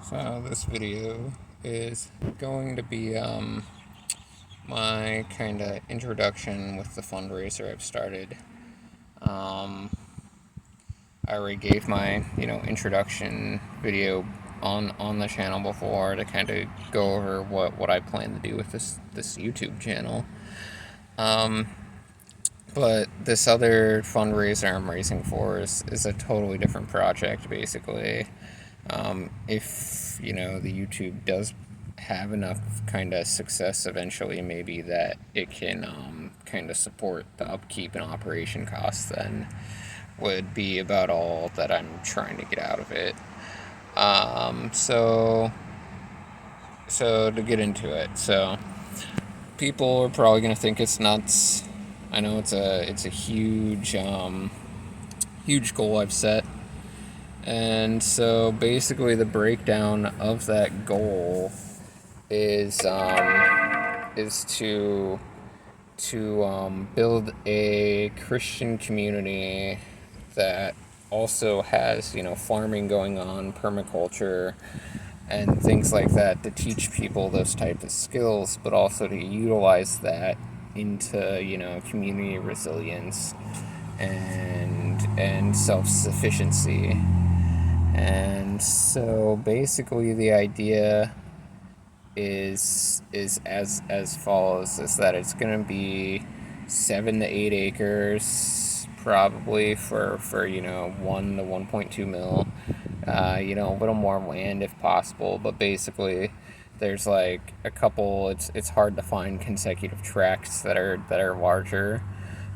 So this video is going to be my kind of introduction with the fundraiser I've started. I already gave my introduction video on the channel before to kind of go over what I plan to do with this YouTube channel. But this other fundraiser I'm raising for is a totally different project, basically. If the YouTube does have enough kind of success eventually, maybe that it can kind of support the upkeep and operation costs, then would be about all that I'm trying to get out of it. So to get into it, so people are probably gonna think it's nuts. I know it's a huge goal I've set. And so basically the breakdown of that goal is to build a Christian community that also has farming going on, permaculture, and things like that, to teach people those types of skills, but also to utilize that into community resilience and self-sufficiency. And so basically the idea is as follows: is that it's going to be 7 to 8 acres probably for 1 to 1.2 mil. A little more land if possible, but basically there's like a couple. It's hard to find consecutive tracts that are larger.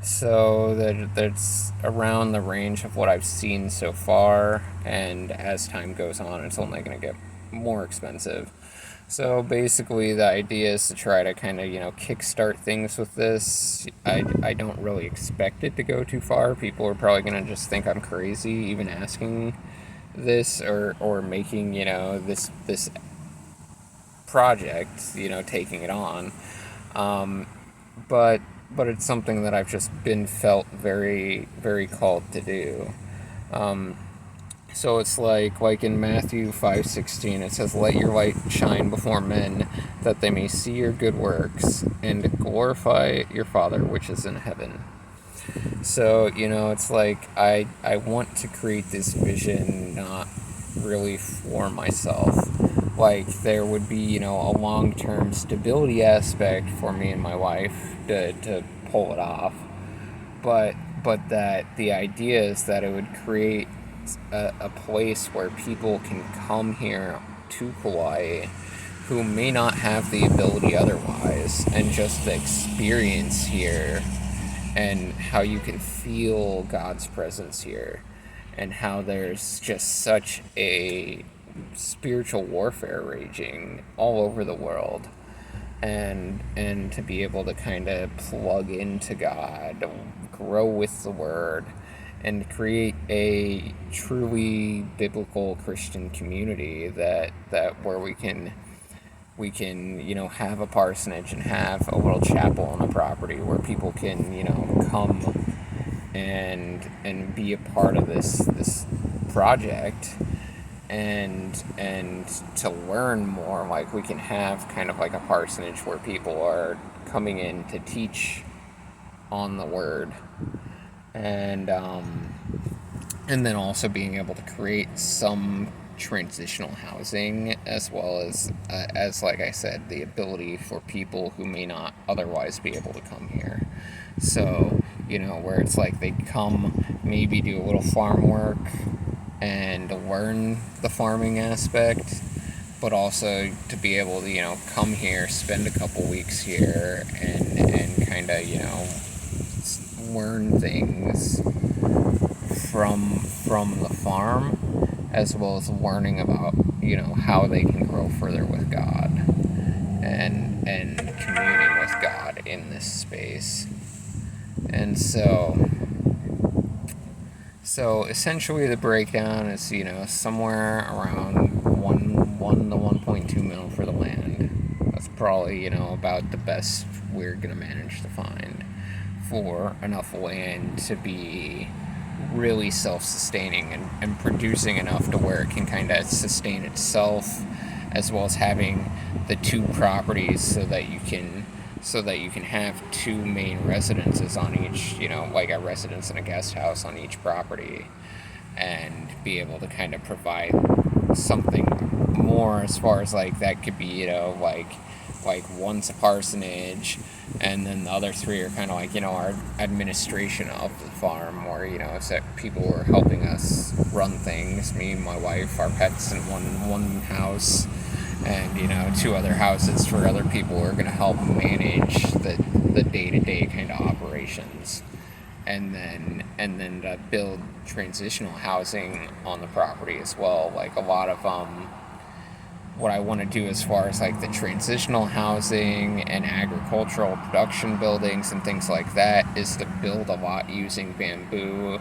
So that's around the range of what I've seen so far, and as time goes on, it's only going to get more expensive. So basically, the idea is to try to kind of kickstart things with this. I don't really expect it to go too far. People are probably going to just think I'm crazy, even asking this or making this project, taking it on. But it's something that I've just been felt very, very called to do. So it's like in Matthew 5:16, it says, "Let your light shine before men, that they may see your good works and glorify your Father which is in heaven." So it's like I want to create this vision, not really for myself. Like there would be a long-term stability aspect for me and my wife to pull it off, but that the idea is that it would create a place where people can come here to Kauai who may not have the ability otherwise, and just the experience here and how you can feel God's presence here, and how there's just such a spiritual warfare raging all over the world, and to be able to kind of plug into God, grow with the Word, and create a truly biblical Christian community that where we can have a parsonage and have a little chapel on the property where people can come and be a part of this project, and to learn more. Like we can have kind of like a parsonage where people are coming in to teach on the Word, and then also being able to create some transitional housing, as well as like I said, the ability for people who may not otherwise be able to come here. So where it's like they come, maybe do a little farm work and learn the farming aspect, but also to be able to come here, spend a couple weeks here, and kind of learn things from the farm, as well as learning about how they can grow further with God, and communing with God in this space. And so essentially the breakdown is somewhere around 1 to 1.2 mil for the land. That's probably about the best we're gonna manage to find for enough land to be really self-sustaining and producing enough to where it can kind of sustain itself, as well as having the two properties so that you can have two main residences on each, like a residence and a guest house on each property, and be able to kind of provide something more, as far as like that could be, like one's a parsonage, and then the other three are kind of like, our administration of the farm, where, it's that people who are helping us run things, me and my wife, our pets in one house, and, two other houses for other people who are going to help manage the day-to-day kind of operations. And then to build transitional housing on the property as well. Like a lot of what I want to do as far as like the transitional housing and agricultural production buildings and things like that is to build a lot using bamboo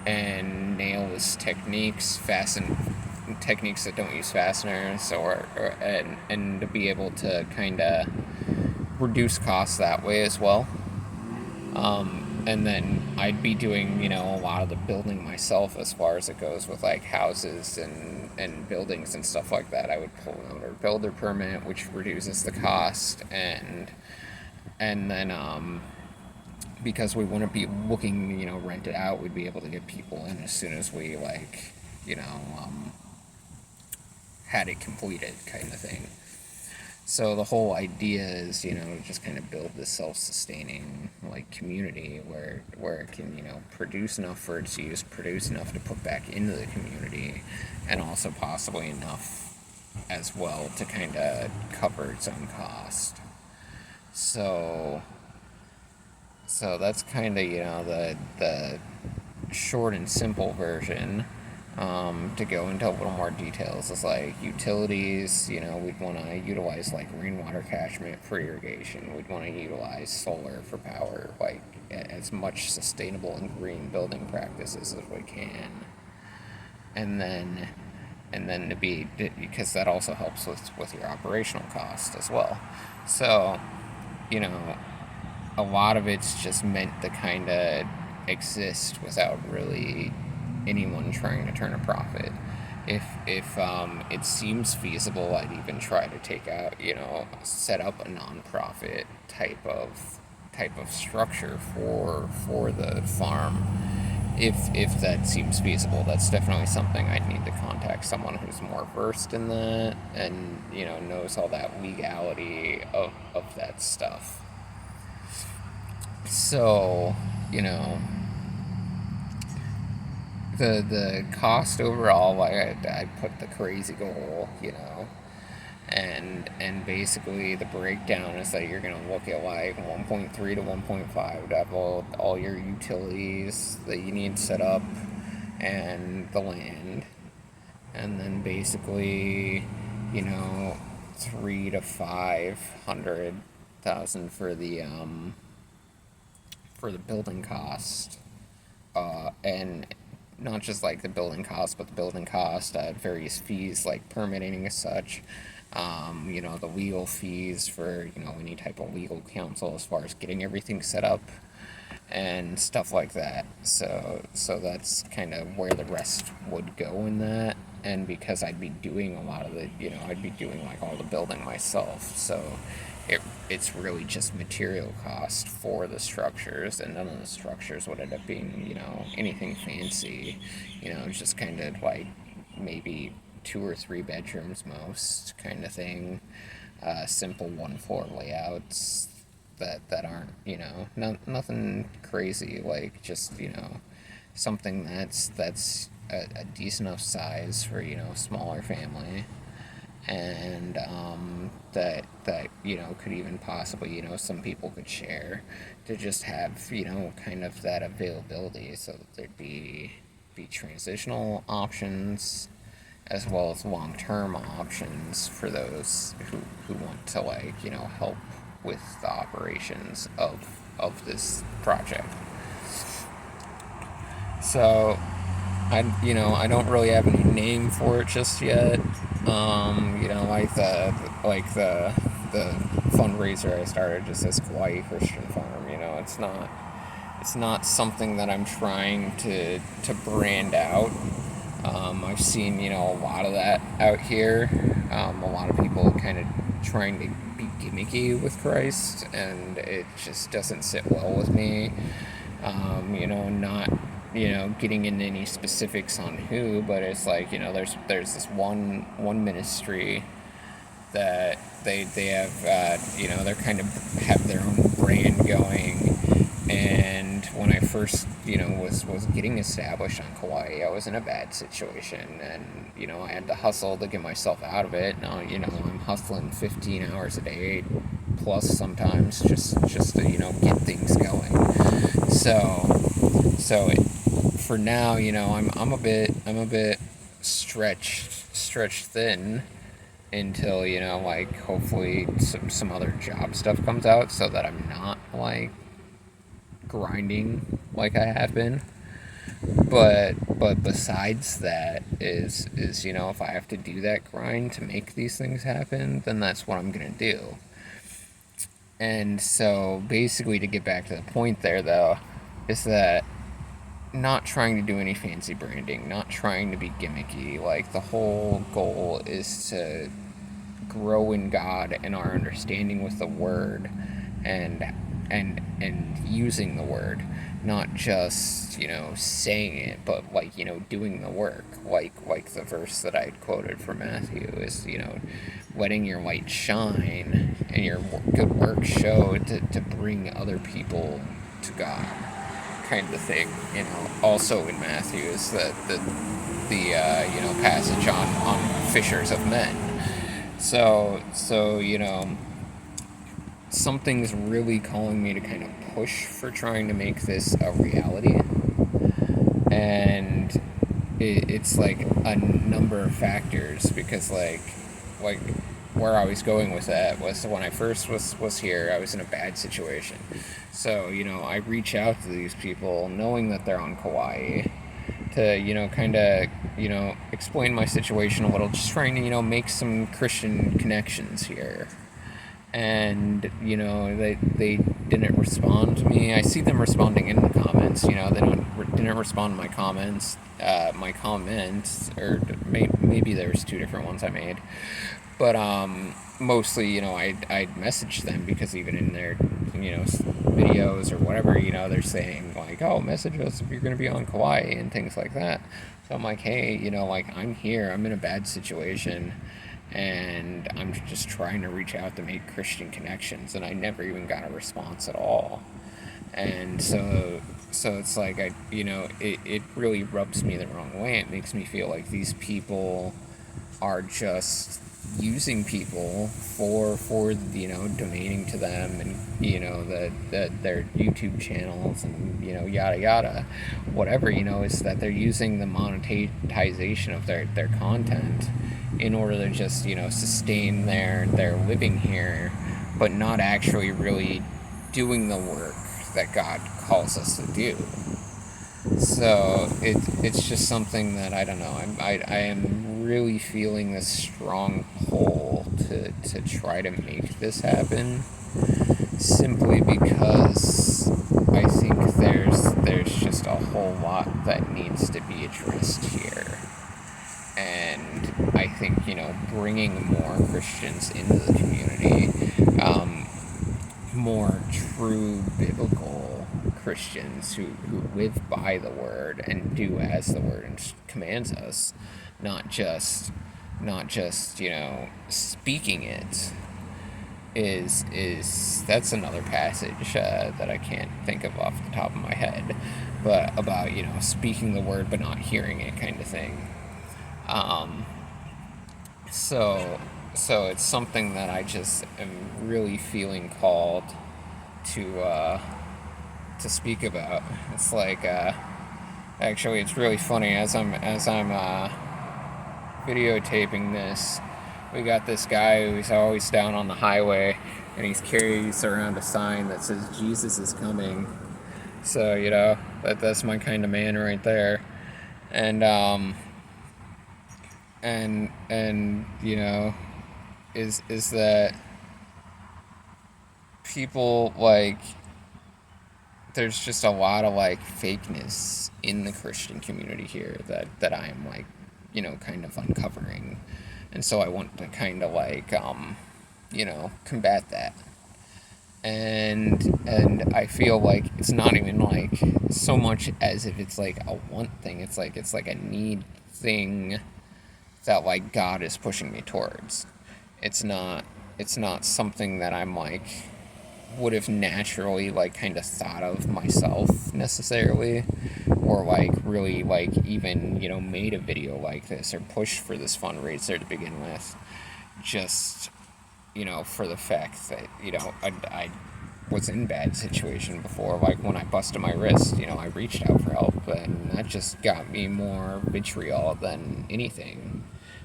and nailless techniques, techniques that don't use fasteners, and to be able to kind of reduce costs that way as well. And then I'd be doing, a lot of the building myself, as far as it goes with like houses and buildings and stuff like that. I would pull another builder permit, which reduces the cost, and then because we wouldn't be looking, rent it out, we'd be able to get people in as soon as we had it completed, kind of thing. So the whole idea is, to just kind of build this self-sustaining like community where it can, produce enough for its use, produce enough to put back into the community, and also possibly enough as well to kind of cover its own cost. So that's kind of, the short and simple version. To go into a little more details is like utilities, we'd want to utilize like rainwater catchment for irrigation. We'd want to utilize solar for power, like as much sustainable and green building practices as we can. And then because that also helps with your operational cost as well. So, a lot of it's just meant to kind of exist without really anyone trying to turn a profit. If it seems feasible, I'd even try to take out, set up a nonprofit type of structure for the farm. If that seems feasible, that's definitely something I'd need to contact someone who's more versed in that and, knows all that legality of that stuff. So, the cost overall, like I put the crazy goal, and basically the breakdown is that you're gonna look at like 1.3 to 1.5 to have all your utilities that you need set up and the land, and then basically, 3 to 500,000 for the building cost, and not just like the building cost, but the building cost, various fees like permitting as such, the legal fees for, any type of legal counsel as far as getting everything set up and stuff like that. So that's kind of where the rest would go in that. And because I'd be doing a lot of I'd be doing like all the building myself. So it's really just material cost for the structures, and none of the structures would end up being, anything fancy. Just kind of like maybe 2 or 3 bedrooms most, kind of thing. Simple 1-floor layouts that aren't, nothing crazy, like just, something that's a decent enough size for, smaller family. And that could even possibly, some people could share, to just have, kind of that availability, so that there'd be transitional options as well as long-term options for those who want to help with the operations of this project. So I don't really have any name for it just yet. Like the fundraiser I started just says Kauai Christian Farm. It's it's not something that I'm trying to brand out. I've seen, a lot of that out here. A lot of people kind of trying to be gimmicky with Christ, and it just doesn't sit well with me. Not, getting into any specifics on who, but it's like, there's this one ministry that they have, they're kind of have their own brand going. And when I first, was getting established on Kauai, I was in a bad situation, and I had to hustle to get myself out of it. Now, I'm hustling 15 hours a day, plus sometimes just to get things going. For now, I'm a bit stretched thin until like hopefully some other job stuff comes out, so that I'm not like grinding like I have been. But besides that is if I have to do that grind to make these things happen, then that's what I'm gonna do. And so basically, to get back to the point there, though, is that not trying to do any fancy branding, not trying to be gimmicky. Like, the whole goal is to grow in God and our understanding with the Word, and using the Word, not just saying it, but like doing the work. Like the verse that I quoted from Matthew is letting your light shine and your good work show to bring other people to God, kind of thing. Also in Matthew is the passage on fishers of men. So something's really calling me to kind of push for trying to make this a reality. And it's like a number of factors, because like where I was going with that was, when I first was here, I was in a bad situation. So I reach out to these people knowing that they're on Kauai, to kind of explain my situation a little, just trying to make some Christian connections here. And they didn't respond to me. I see them responding in the comments. They didn't respond to my comments. Or maybe there's two different ones I made, but mostly I'd message them, because even in their videos or whatever, they're saying like, oh, message us if you're gonna be on Kauai and things like that. So I'm like, hey, like, I'm here, I'm in a bad situation, and I'm just trying to reach out to make Christian connections, and I never even got a response at all. And so it's like, it really rubs me the wrong way. It makes me feel like these people are just using people for donating to them, and their YouTube channels, and yada yada, whatever. Is that they're using the monetization of their content in order to just sustain their living here, but not actually really doing the work that God calls us to do. So it's just something that, I don't know, I am really feeling this strong pull to try to make this happen, simply because I think there's just a whole lot that needs to be addressed here. And I think bringing more Christians into the community, more true biblical Christians who live by the Word and do as the Word commands us, not just speaking it, is that's another passage that I can't think of off the top of my head, but about speaking the Word but not hearing it, kind of thing. So it's something that I just am really feeling called to speak about. It's like, actually, it's really funny, as I'm videotaping this. We got this guy who's always down on the highway, and he carries around a sign that says Jesus is coming. So that's my kind of man right there. And is that people, like, there's just a lot of like fakeness in the Christian community here that I am like, kind of uncovering, and so I want to kind of like, combat that. And I feel like it's not even like so much as if it's like a want thing. It's like a need thing that like God is pushing me towards. It's not it's not something that I'm like would have naturally like kind of thought of myself necessarily, or like really like even made a video like this or pushed for this fundraiser to begin with, just for the fact that I was in bad situation before. Like when I busted my wrist, I reached out for help, and that just got me more vitriol than anything,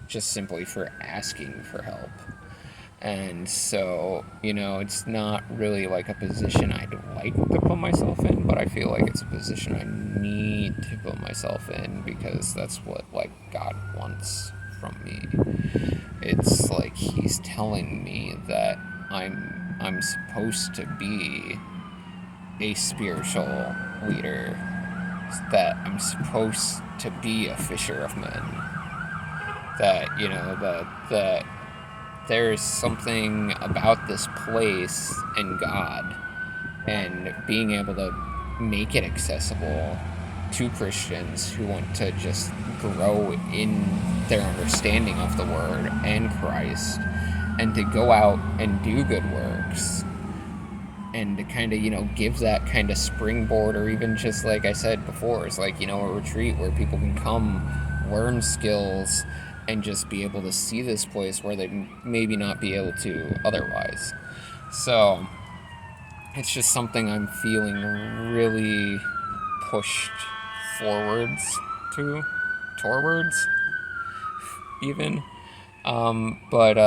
just simply for asking for help. And so, it's not really like a position I'd like to put myself in, but I feel like it's a position I need to put myself in because that's what like God wants from me. It's like he's telling me that I'm supposed to be a spiritual leader, that I'm supposed to be a fisher of men, that that there's something about this place and God and being able to make it accessible to Christians who want to just grow in their understanding of the Word and Christ, and to go out and do good works, and to kind of give that kind of springboard, or even just like I said before, it's like a retreat where people can come learn skills and just be able to see this place where they maybe not be able to otherwise. So it's just something I'm feeling really pushed forwards to, towards even. But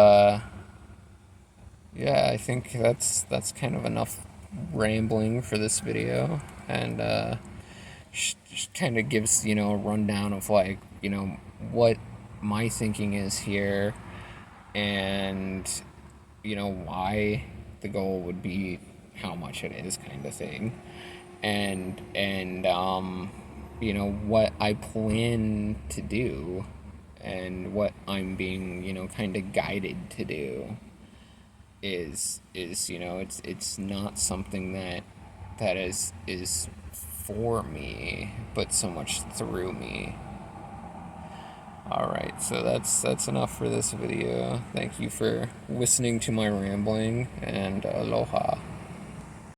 yeah, I think that's kind of enough rambling for this video, and just kind of gives a rundown of like what my thinking is here, and why the goal would be how much it is, kind of thing, and what I plan to do, and what I'm being kind of guided to do is it's not something that is for me, but so much through me. Alright, so that's enough for this video. Thank you for listening to my rambling, and aloha.